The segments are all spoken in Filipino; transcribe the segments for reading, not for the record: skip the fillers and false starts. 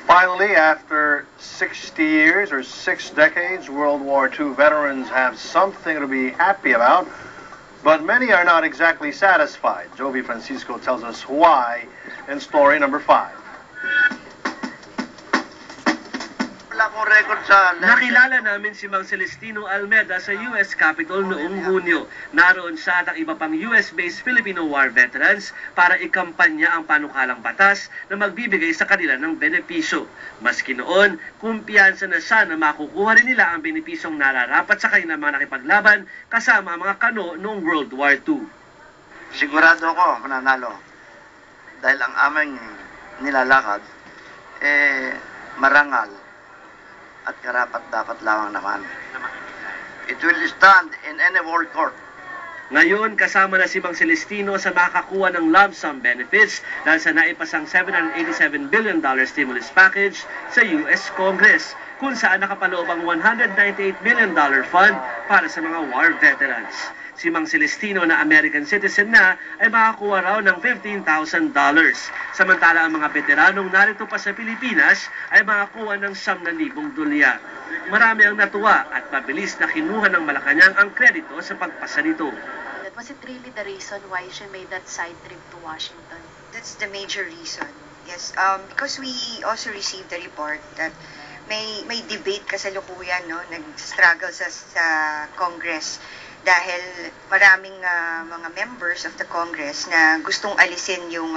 Finally, after 60 years or 6 decades, World War II veterans have something to be happy about, but many are not exactly satisfied. Jovi Francisco tells us why in story number 5. Wala akong record sa... Nakilala namin si Mang Celestino Almeda sa US Capitol noong Hunyo. Naroon siya at ang iba pang US-based Filipino War veterans para ikampanya ang panukalang batas na magbibigay sa kanila ng benepisyo. Maski noon, kumpiyansa na siya na makukuha rin nila ang benepisyong nararapat sa kanilang mga nakipaglaban kasama ang mga kano noong World War II. Sigurado ako mananalo. Dahil ang aming nilalakad, marangal at karapat-dapat lamang naman. It will stand in any world court. Ngayon, kasama na si Mang Celestino sa makakakuha ng lump sum benefits dahil sa naipasang $787 billion stimulus package sa US Congress, kung saan nakapaloob ang $198 billion fund para sa mga war veterans. Si Mang Celestino na American citizen na ay makakuha raw ng $15,000. Samantala ang mga veteranong narito pa sa Pilipinas ay makakuha ng $9,000. Marami ang natuwa at mabilis na kinuha ng Malacanang ang kredito sa pagpasa nito. Was it really the reason why she made that side trip to Washington? That's the major reason. Yes, because we also received the report that may debate kasalukuyan, no, nag-struggle sa Congress dahil maraming mga members of the Congress na gustong alisin yung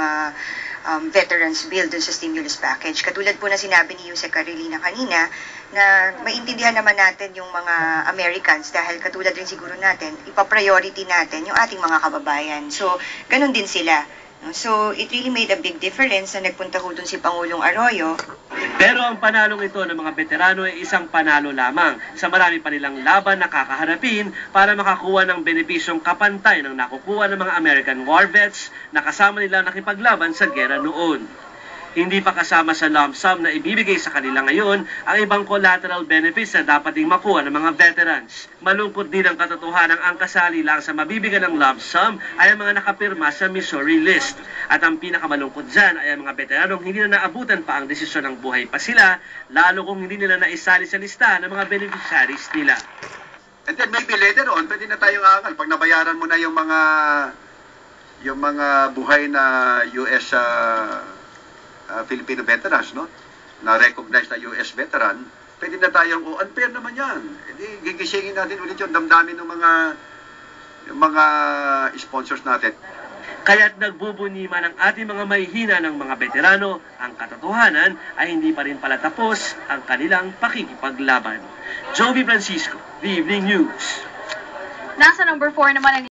veterans bill dun sa stimulus package. Katulad po na sinabi ni Yusek Carilina kanina, na maintindihan naman natin yung mga Americans dahil katulad rin siguro natin, ipa-priority natin yung ating mga kababayan. So, ganun din sila. So, it really made a big difference na nagpunta ho dun si Pangulong Arroyo. Pero ang panalong ito ng mga veterano ay isang panalo lamang sa marami pa nilang laban na kakaharapin para makakuha ng benepisyong kapantay ng nakukuha ng mga American war vets na kasama nila nakipaglaban sa gera noon. Hindi pa kasama sa lump sum na ibibigay sa kanila ngayon ang ibang collateral benefits na dapat ding makuha ng mga veterans. Malungkot din ang katotohanan ang kasali lang sa mabibigyan ng lump sum ay ang mga nakapirma sa Missouri list. At ang pinakamalungkot dyan ay ang mga veteranong hindi na naabutan pa ang desisyon ng buhay pa sila, lalo kung hindi nila naisali sa lista ng mga beneficiaries nila. And then maybe later on, pwede na tayong angal. Pag nabayaran mo na yung mga buhay na US Filipino veterans, no? Na-recognize na US veteran, pwede na tayong, unfair naman yan. Hindi, gigisingin natin ulit yung damdamin ng mga sponsors natin. Kaya't nagbubunima ng ating mga mahihina ng mga veterano, ang katotohanan ay hindi pa rin pala tapos ang kanilang pakikipaglaban. Jovi Francisco, The Evening News. Nasa number 4 naman ang